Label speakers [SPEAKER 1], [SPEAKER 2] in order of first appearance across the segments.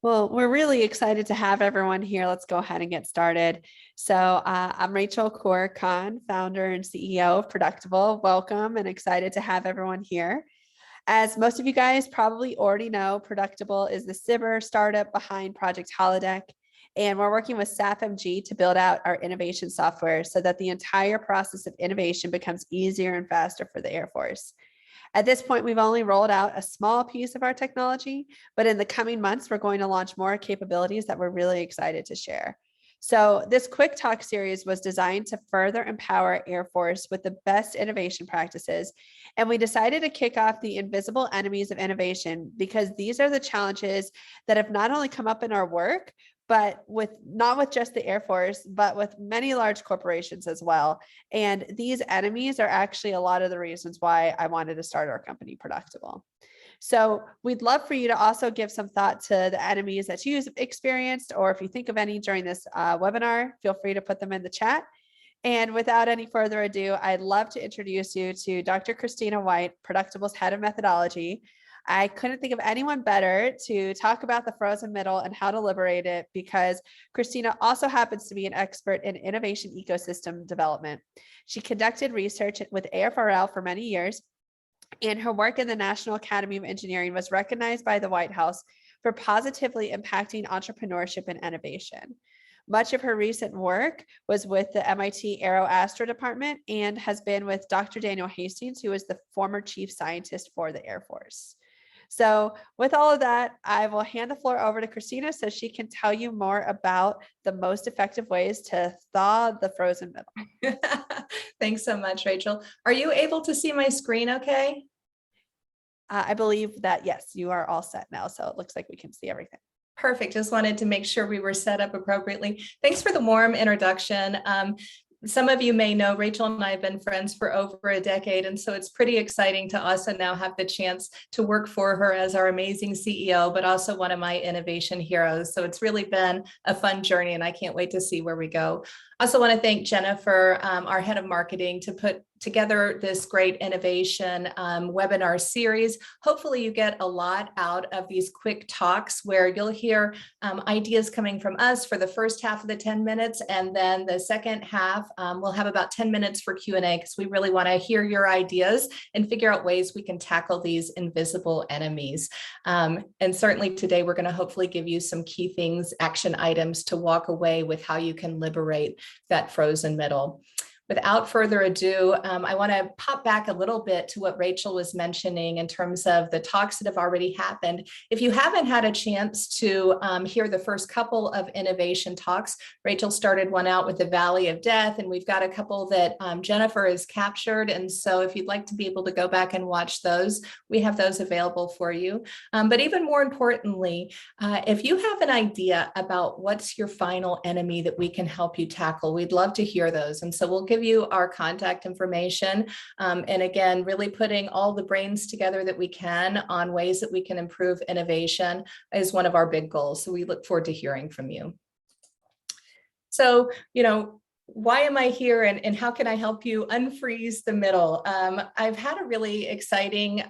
[SPEAKER 1] Well, we're really excited to have everyone here. Let's go ahead and get started. I'm Rachel Kaur Khan, founder and CEO of Productable. Welcome and excited to have everyone here. As most of you guys probably already know, Productable is the cyber startup behind Project Holodeck, and we're working with SAFMG to build out our innovation software so that the entire process of innovation becomes easier and faster for the Air Force. At this point, we've only rolled out a small piece of our technology, but in the coming months, we're going to launch more capabilities that we're really excited to share. So this quick talk series was designed to further empower Air Force with the best innovation practices. And we decided to kick off the invisible enemies of innovation because these are the challenges that have not only come up in our work, but not with just the Air Force, but with many large corporations as well. And these enemies are actually a lot of the reasons why I wanted to start our company, Productable. So we'd love for you to also give some thought to the enemies that you've experienced, or if you think of any during this webinar, feel free to put them in the chat. And without any further ado, I'd love to introduce you to Dr. Christina White, Productable's head of methodology. I couldn't think of anyone better to talk about the frozen middle and how to liberate it, because Christina also happens to be an expert in innovation ecosystem development. She conducted research with AFRL for many years, and her work in the National Academy of Engineering was recognized by the White House for positively impacting entrepreneurship and innovation. Much of her recent work was with the MIT Aero Astro Department and has been with Dr. Daniel Hastings, who is the former chief scientist for the Air Force. So with all of that, I will hand the floor over to Christina so she can tell you more about the most effective ways to thaw the frozen middle.
[SPEAKER 2] Thanks so much, Rachel. Are you able to see my screen okay?
[SPEAKER 1] I believe that, yes, you are all set now. So it looks like we can see everything.
[SPEAKER 2] Perfect. Just wanted to make sure we were set up appropriately. Thanks for the warm introduction. Some of you may know Rachel and I have been friends for over a decade, and so it's pretty exciting to also now have the chance to work for her as our amazing CEO, but also one of my innovation heroes. So it's really been a fun journey, and I can't wait to see where we go. I also want to thank Jennifer, our head of marketing, to put together this great innovation webinar series. Hopefully you get a lot out of these quick talks where you'll hear ideas coming from us for the first half of the 10 minutes. And then the second half, we'll have about 10 minutes for Q&A because we really want to hear your ideas and figure out ways we can tackle these invisible enemies. And certainly today, we're going to hopefully give you some key things, action items to walk away with how you can liberate that frozen middle. Without further ado, I want to pop back a little bit to what Rachel was mentioning in terms of the talks that have already happened. If you haven't had a chance to hear the first couple of innovation talks, Rachel started one out with the Valley of Death, and we've got a couple that Jennifer has captured. And so if you'd like to be able to go back and watch those, we have those available for you. But even more importantly, if you have an idea about what's your final enemy that we can help you tackle, we'd love to hear those. And so we'll give you our contact information. And again, really putting all the brains together that we can on ways that we can improve innovation is one of our big goals. So we look forward to hearing from you. So, why am I here and how can I help you unfreeze the middle? I've had a really exciting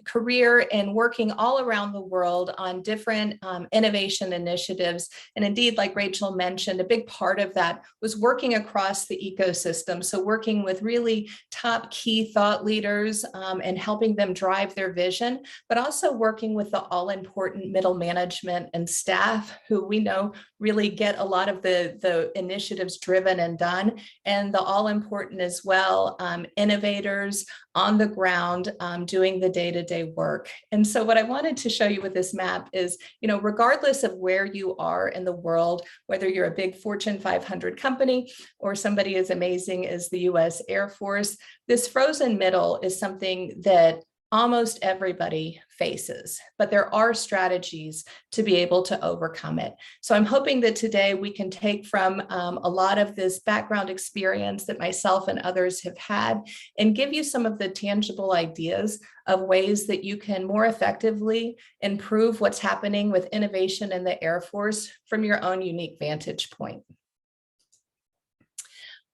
[SPEAKER 2] career in working all around the world on different innovation initiatives. And indeed, like Rachel mentioned, a big part of that was working across the ecosystem. So working with really top key thought leaders and helping them drive their vision, but also working with the all-important middle management and staff who we know really get a lot of the initiatives driven and done, and the all important as well, innovators on the ground doing the day-to-day work. And so what I wanted to show you with this map is, regardless of where you are in the world, whether you're a big Fortune 500 company or somebody as amazing as the US Air Force, this frozen middle is something that almost everybody faces, but there are strategies to be able to overcome it. So I'm hoping that today we can take from a lot of this background experience that myself and others have had and give you some of the tangible ideas of ways that you can more effectively improve what's happening with innovation in the Air Force from your own unique vantage point.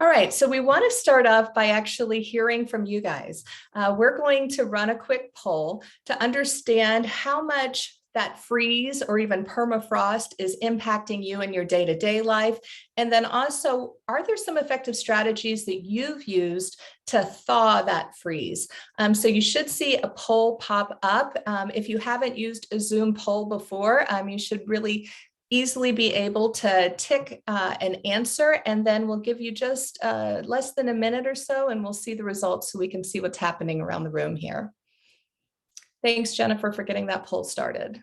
[SPEAKER 2] All right, so we want to start off by actually hearing from you guys. We're going to run a quick poll to understand how much that freeze or even permafrost is impacting you in your day-to-day life? And then also, are there some effective strategies that you've used to thaw that freeze? So you should see a poll pop up. If you haven't used a Zoom poll before, you should really easily be able to tick an answer, and then we'll give you just less than a minute or so, and we'll see the results so we can see what's happening around the room here. Thanks, Jennifer, for getting that poll started.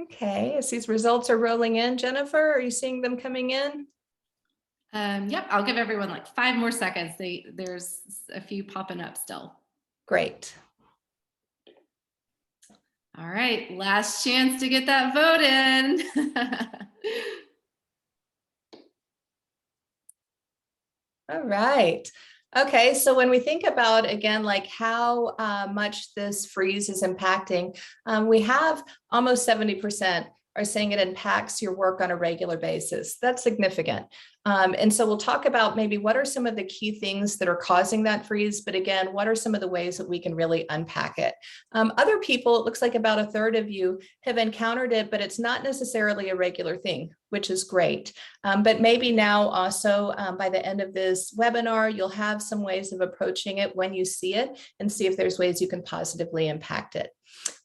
[SPEAKER 2] Okay, as these results are rolling in, Jennifer, are you seeing them coming in?
[SPEAKER 3] Yep, I'll give everyone like 5 more seconds. There's a few popping up still.
[SPEAKER 2] Great.
[SPEAKER 3] All right, last chance to get that vote in.
[SPEAKER 2] All right. Okay, so when we think about, again, like how much this freeze is impacting, we have almost 70% are saying it impacts your work on a regular basis. That's significant. And so we'll talk about maybe what are some of the key things that are causing that freeze, but again, what are some of the ways that we can really unpack it? Other people, it looks like about a third of you have encountered it, but it's not necessarily a regular thing, which is great. But maybe now also by the end of this webinar, you'll have some ways of approaching it when you see it and see if there's ways you can positively impact it.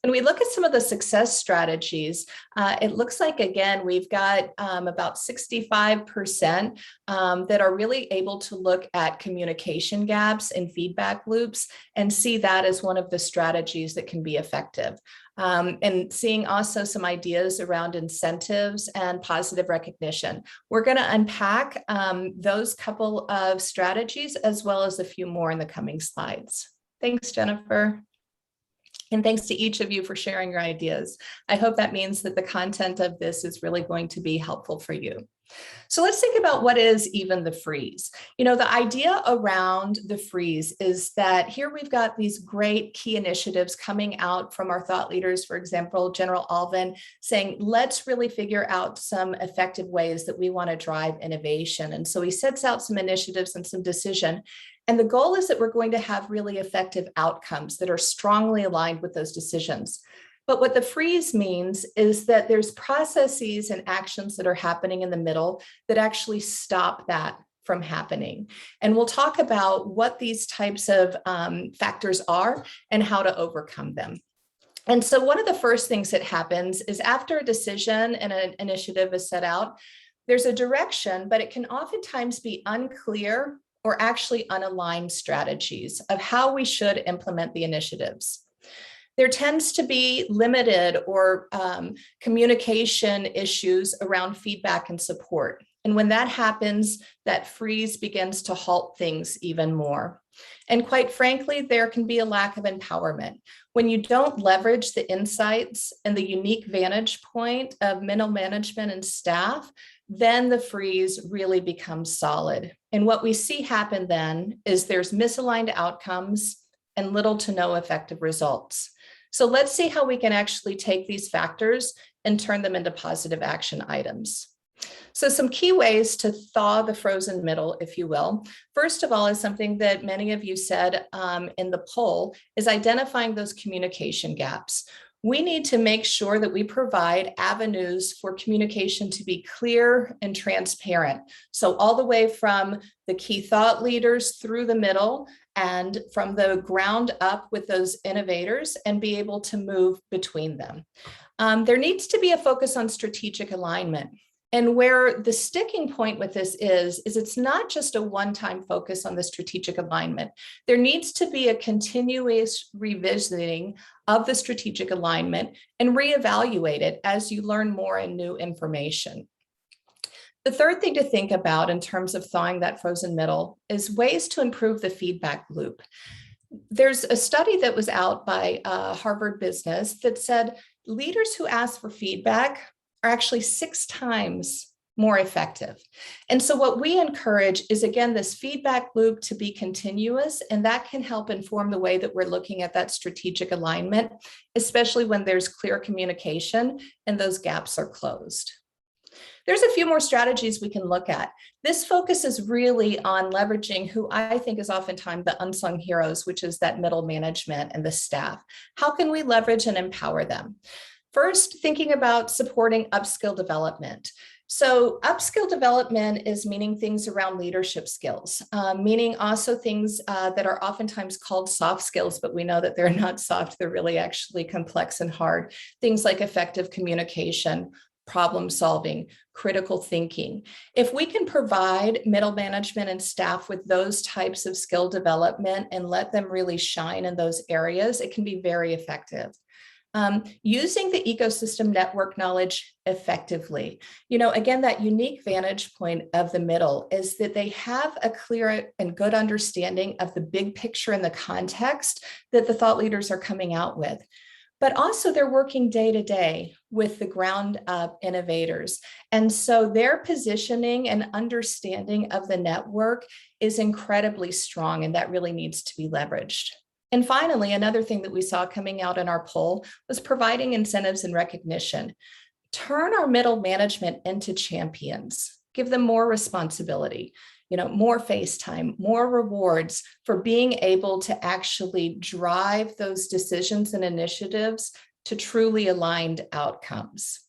[SPEAKER 2] When we look at some of the success strategies, it looks like, again, we've got about 65% that are really able to look at communication gaps and feedback loops and see that as one of the strategies that can be effective. And seeing also some ideas around incentives and positive recognition. We're going to unpack those couple of strategies as well as a few more in the coming slides. Thanks, Jennifer. And thanks to each of you for sharing your ideas. I hope that means that the content of this is really going to be helpful for you. So let's think about what is even the freeze. You know, the idea around the freeze is that here we've got these great key initiatives coming out from our thought leaders, for example, General Alvin, saying, let's really figure out some effective ways that we want to drive innovation. And so he sets out some initiatives and some decision. And the goal is that we're going to have really effective outcomes that are strongly aligned with those decisions. But what the freeze means is that there's processes and actions that are happening in the middle that actually stop that from happening. And we'll talk about what these types of factors are and how to overcome them. And so one of the first things that happens is after a decision and an initiative is set out, there's a direction, but it can oftentimes be unclear or actually unaligned strategies of how we should implement the initiatives. There tends to be limited or communication issues around feedback and support. And when that happens, that freeze begins to halt things even more. And quite frankly, there can be a lack of empowerment. When you don't leverage the insights and the unique vantage point of middle management and staff, then the freeze really becomes solid. And what we see happen then is there's misaligned outcomes and little to no effective results. So let's see how we can actually take these factors and turn them into positive action items. So some key ways to thaw the frozen middle, if you will. First of all, is something that many of you said in the poll, is identifying those communication gaps. We need to make sure that we provide avenues for communication to be clear and transparent. So all the way from the key thought leaders through the middle and from the ground up with those innovators and be able to move between them. There needs to be a focus on strategic alignment. And where the sticking point with this is it's not just a one-time focus on the strategic alignment. There needs to be a continuous revisiting of the strategic alignment and reevaluate it as you learn more and new information. The third thing to think about in terms of thawing that frozen middle is ways to improve the feedback loop. There's a study that was out by Harvard Business that said leaders who ask for feedback are actually 6 times more effective. And so what we encourage is, again, this feedback loop to be continuous, and that can help inform the way that we're looking at that strategic alignment, especially when there's clear communication and those gaps are closed. There's a few more strategies we can look at. This focuses really on leveraging who I think is oftentimes the unsung heroes, which is that middle management and the staff. How can we leverage and empower them? First, thinking about supporting upskill development. So upskill development is meaning things around leadership skills, meaning also things that are oftentimes called soft skills, but we know that they're not soft, they're really actually complex and hard. Things like effective communication, problem solving, critical thinking. If we can provide middle management and staff with those types of skill development and let them really shine in those areas, it can be very effective. Using the ecosystem network knowledge effectively. Again, that unique vantage point of the middle is that they have a clear and good understanding of the big picture and the context that the thought leaders are coming out with. But also they're working day to day with the ground up innovators. And so their positioning and understanding of the network is incredibly strong, and that really needs to be leveraged. And finally, another thing that we saw coming out in our poll was providing incentives and recognition. Turn our middle management into champions, give them more responsibility, more face time, more rewards for being able to actually drive those decisions and initiatives to truly aligned outcomes.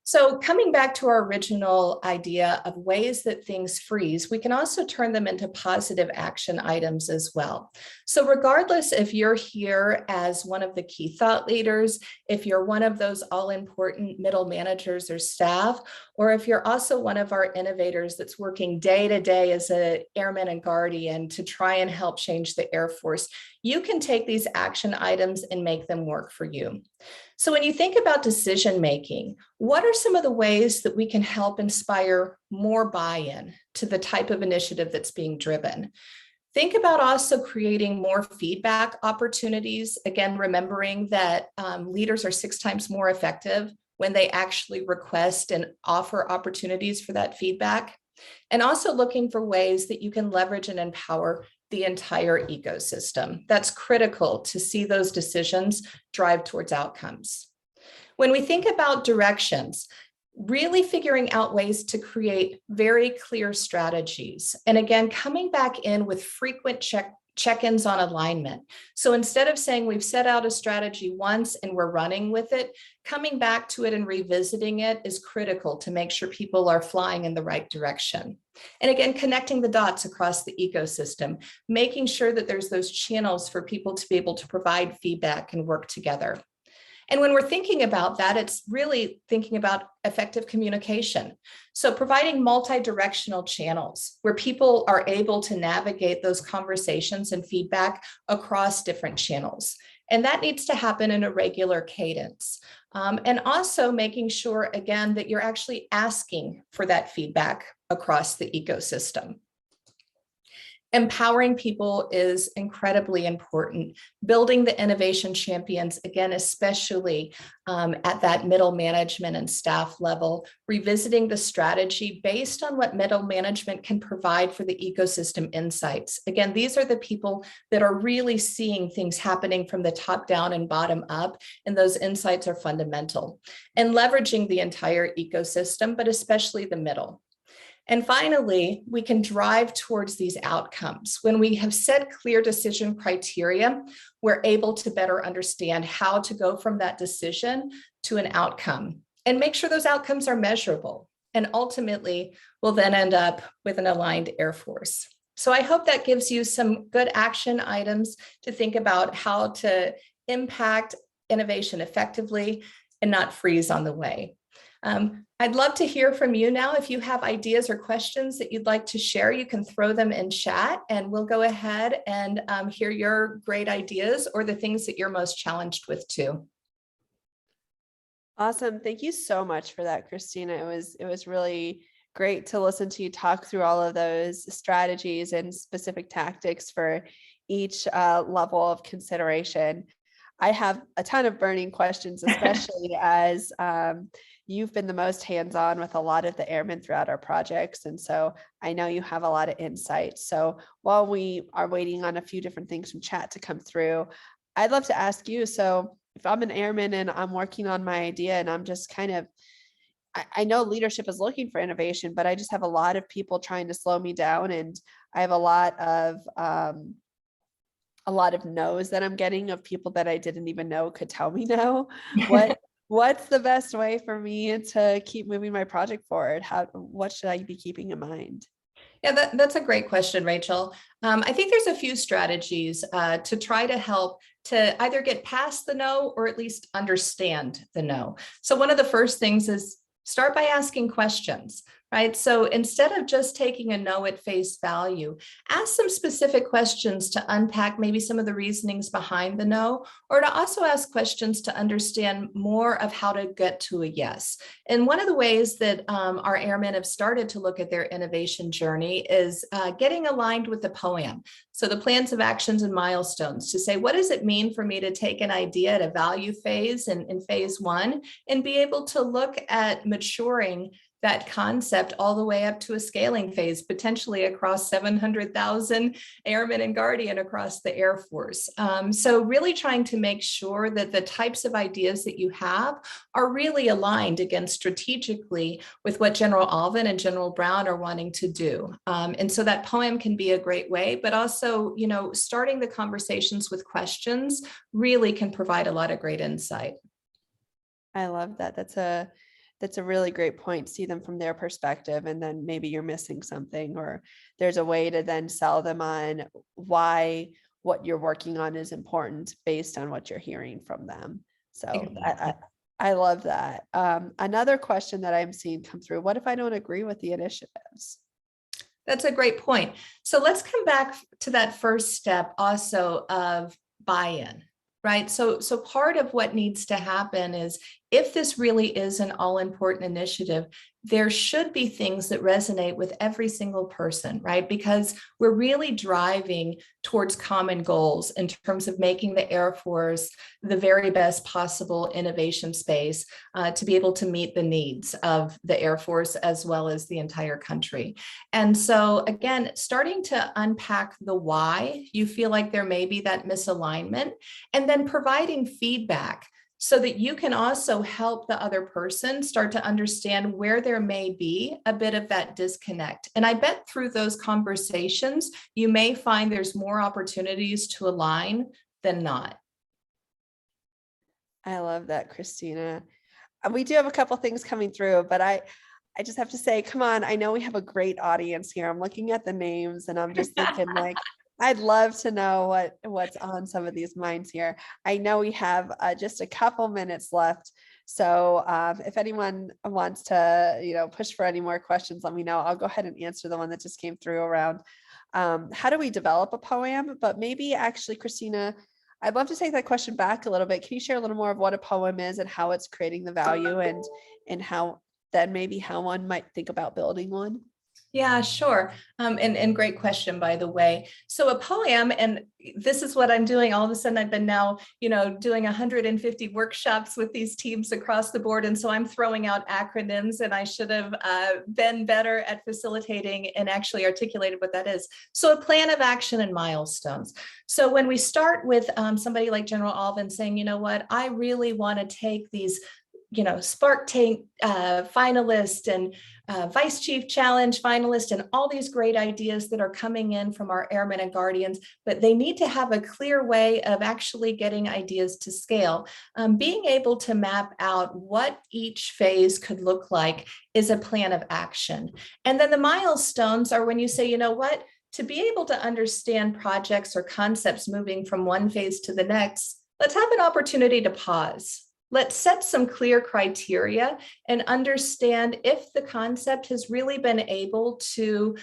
[SPEAKER 2] So coming back to our original idea of ways that things freeze, we can also turn them into positive action items as well. So regardless if you're here as one of the key thought leaders, if you're one of those all-important middle managers or staff, or if you're also one of our innovators that's working day to day as an airman and guardian to try and help change the Air Force, you can take these action items and make them work for you. So when you think about decision making, what are some of the ways that we can help inspire more buy-in to the type of initiative that's being driven? Think about also creating more feedback opportunities. Again, remembering that leaders are 6 times more effective when they actually request and offer opportunities for that feedback. And also looking for ways that you can leverage and empower the entire ecosystem. That's critical to see those decisions drive towards outcomes. When we think about directions, really figuring out ways to create very clear strategies. And again, coming back in with frequent check-ins on alignment. So instead of saying we've set out a strategy once and we're running with it, coming back to it and revisiting it is critical to make sure people are flying in the right direction. And again, connecting the dots across the ecosystem, making sure that there's those channels for people to be able to provide feedback and work together. And when we're thinking about that, it's really thinking about effective communication. So providing multi-directional channels where people are able to navigate those conversations and feedback across different channels. And that needs to happen in a regular cadence. And also making sure, again, that you're actually asking for that feedback across the ecosystem. Empowering people is incredibly important. Building the innovation champions, again, especially at that middle management and staff level, revisiting the strategy based on what middle management can provide for the ecosystem insights. Again, these are the people that are really seeing things happening from the top down and bottom up, and those insights are fundamental. And leveraging the entire ecosystem, but especially the middle. And finally, we can drive towards these outcomes. When we have set clear decision criteria, we're able to better understand how to go from that decision to an outcome and make sure those outcomes are measurable. And ultimately, we'll then end up with an aligned Air Force. So I hope that gives you some good action items to think about how to impact innovation effectively and not freeze on the way. I'd love to hear from you now. If you have ideas or questions that you'd like to share, you can throw them in chat and we'll go ahead and hear your great ideas or the things that you're most challenged with too.
[SPEAKER 1] Awesome. Thank you so much for that, Christina. It was really great to listen to you talk through all of those strategies and specific tactics for each level of consideration. I have a ton of burning questions, especially as you've been the most hands-on with a lot of the airmen throughout our projects. And so I know you have a lot of insight. So while we are waiting on a few different things from chat to come through, I'd love to ask you, so if I'm an airman and I'm working on my idea and I'm just kind of, I know leadership is looking for innovation, but I just have a lot of people trying to slow me down, and I have a lot of no's that I'm getting of people that I didn't even know could tell me no. What's the best way for me to keep moving my project forward? What should I be keeping in mind?
[SPEAKER 2] Yeah, that's a great question, Rachel. I think there's a few strategies to try to help to either get past the no or at least understand the no. So one of the first things is start by asking questions, right? So instead of just taking a no at face value, ask some specific questions to unpack maybe some of the reasonings behind the no, or to also ask questions to understand more of how to get to a yes. And one of the ways that our airmen have started to look at their innovation journey is getting aligned with the POAM. So the plans of actions and milestones to say, what does it mean for me to take an idea at a value phase in phase one and be able to look at maturing that concept all the way up to a scaling phase, potentially across 700,000 airmen and guardian across the Air Force. So really trying to make sure that the types of ideas that you have are really aligned again strategically with what General Alvin and General Brown are wanting to do. And so that POAM can be a great way, but also, you know, starting the conversations with questions really can provide a lot of great insight.
[SPEAKER 1] I love that. That's a really great point. See them from their perspective, and then maybe you're missing something, or there's a way to then sell them on why what you're working on is important based on what you're hearing from them. So
[SPEAKER 2] Exactly.
[SPEAKER 1] I love that. Another question that I'm seeing come through: what if I don't agree with the initiatives?
[SPEAKER 2] That's a great point. So let's come back to that first step also of buy-in, right? So part of what needs to happen is if this really is an all-important initiative, there should be things that resonate with every single person, right? Because we're really driving towards common goals in terms of making the Air Force the very best possible innovation space to be able to meet the needs of the Air Force as well as the entire country. And so again, starting to unpack the why you feel like there may be that misalignment, and then providing feedback so that you can also help the other person start to understand where there may be a bit of that disconnect. And I bet through those conversations, you may find there's more opportunities to align than not.
[SPEAKER 1] I love that, Christina. We do have a couple things coming through, but I just have to say, come on, I know we have a great audience here. I'm looking at the names and I'm just thinking like, I'd love to know what's on some of these minds here. I know we have just a couple minutes left. So if anyone wants to, push for any more questions, let me know. I'll go ahead and answer the one that just came through around how do we develop a POAM? But maybe actually, Christina, I'd love to take that question back a little bit. Can you share a little more of what a POAM is and how it's creating the value, and how then maybe how one might think about building one?
[SPEAKER 2] Yeah, sure. And great question, by the way. So a POAM, and this is what I'm doing. All of a sudden, I've been now, doing 150 workshops with these teams across the board. And so I'm throwing out acronyms, and I should have been better at facilitating and actually articulated what that is. So a plan of action and milestones. So when we start with somebody like General Alvin saying, you know what, I really want to take these Spark Tank finalist and Vice Chief Challenge finalist and all these great ideas that are coming in from our airmen and guardians, but they need to have a clear way of actually getting ideas to scale. Being able to map out what each phase could look like is a plan of action. And then the milestones are when you say, you know what, to be able to understand projects or concepts moving from one phase to the next, let's have an opportunity to pause. Let's set some clear criteria and understand if the concept has really been able to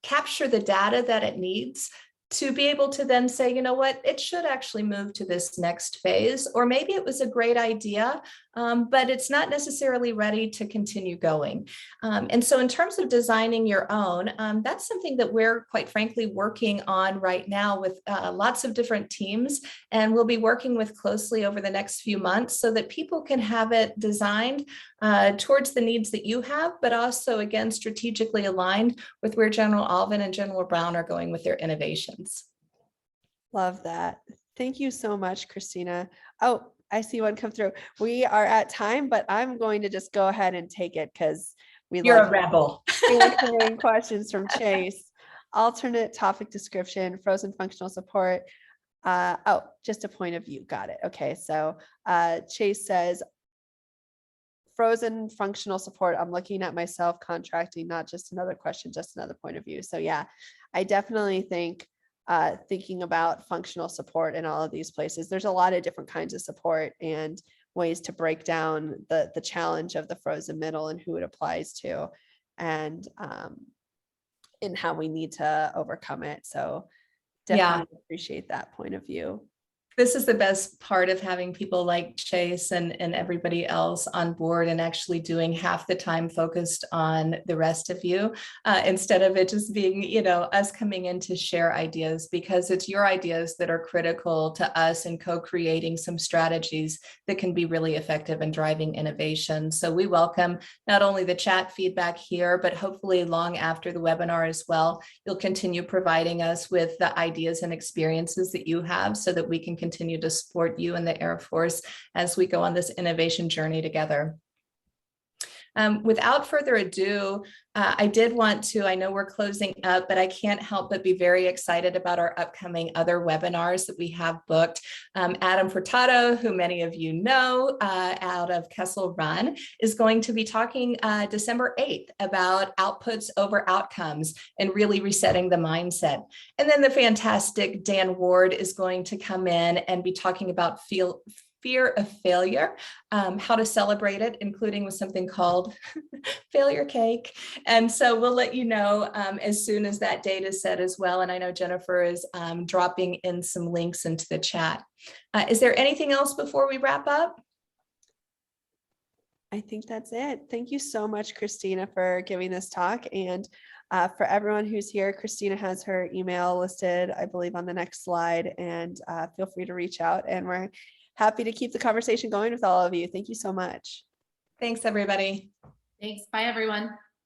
[SPEAKER 2] capture the data that it needs to be able to then say, you know what, it should actually move to this next phase. Or maybe it was a great idea, but it's not necessarily ready to continue going. And so in terms of designing your own, that's something that we're quite frankly working on right now with lots of different teams, and we'll be working with closely over the next few months so that people can have it designed towards the needs that you have, but also again, strategically aligned with where General Alvin and General Brown are going with their innovations.
[SPEAKER 1] Love that. Thank you so much, Christina. Oh, I see one come through. We are at time, but I'm going to just go ahead and take it because
[SPEAKER 2] You're a rebel.
[SPEAKER 1] answering questions from Chase. Alternate topic description, frozen functional support. Oh, just a point of view. Got it. Okay. So Chase says, frozen functional support. I'm looking at myself contracting, not just another question, just another point of view. So yeah, I definitely think thinking about functional support in all of these places, there's a lot of different kinds of support and ways to break down the challenge of the frozen middle and who it applies to, and how we need to overcome it. So definitely appreciate that point of view.
[SPEAKER 2] This is the best part of having people like Chase and everybody else on board and actually doing half the time focused on the rest of you, instead of it just being, you know, us coming in to share ideas, because it's your ideas that are critical to us in co-creating some strategies that can be really effective in driving innovation. So we welcome not only the chat feedback here, but hopefully long after the webinar as well, you'll continue providing us with the ideas and experiences that you have so that we can continue to support you in the Air Force as we go on this innovation journey together. Without further ado, I did want to, I know we're closing up, but I can't help but be very excited about our upcoming other webinars that we have booked. Adam Furtado, who many of you know out of Kessel Run, is going to be talking December 8th about outputs over outcomes and really resetting the mindset. And then the fantastic Dan Ward is going to come in and be talking about fear of failure, how to celebrate it, including with something called failure cake. And so we'll let you know as soon as that date is set as well. And I know Jennifer is dropping in some links into the chat. Is there anything else before we wrap up?
[SPEAKER 1] I think that's it. Thank you so much, Christina, for giving this talk. And for everyone who's here, Christina has her email listed, I believe, on the next slide, and feel free to reach out, and we're happy to keep the conversation going with all of you. Thank you so much.
[SPEAKER 2] Thanks, everybody.
[SPEAKER 3] Thanks. Bye, everyone.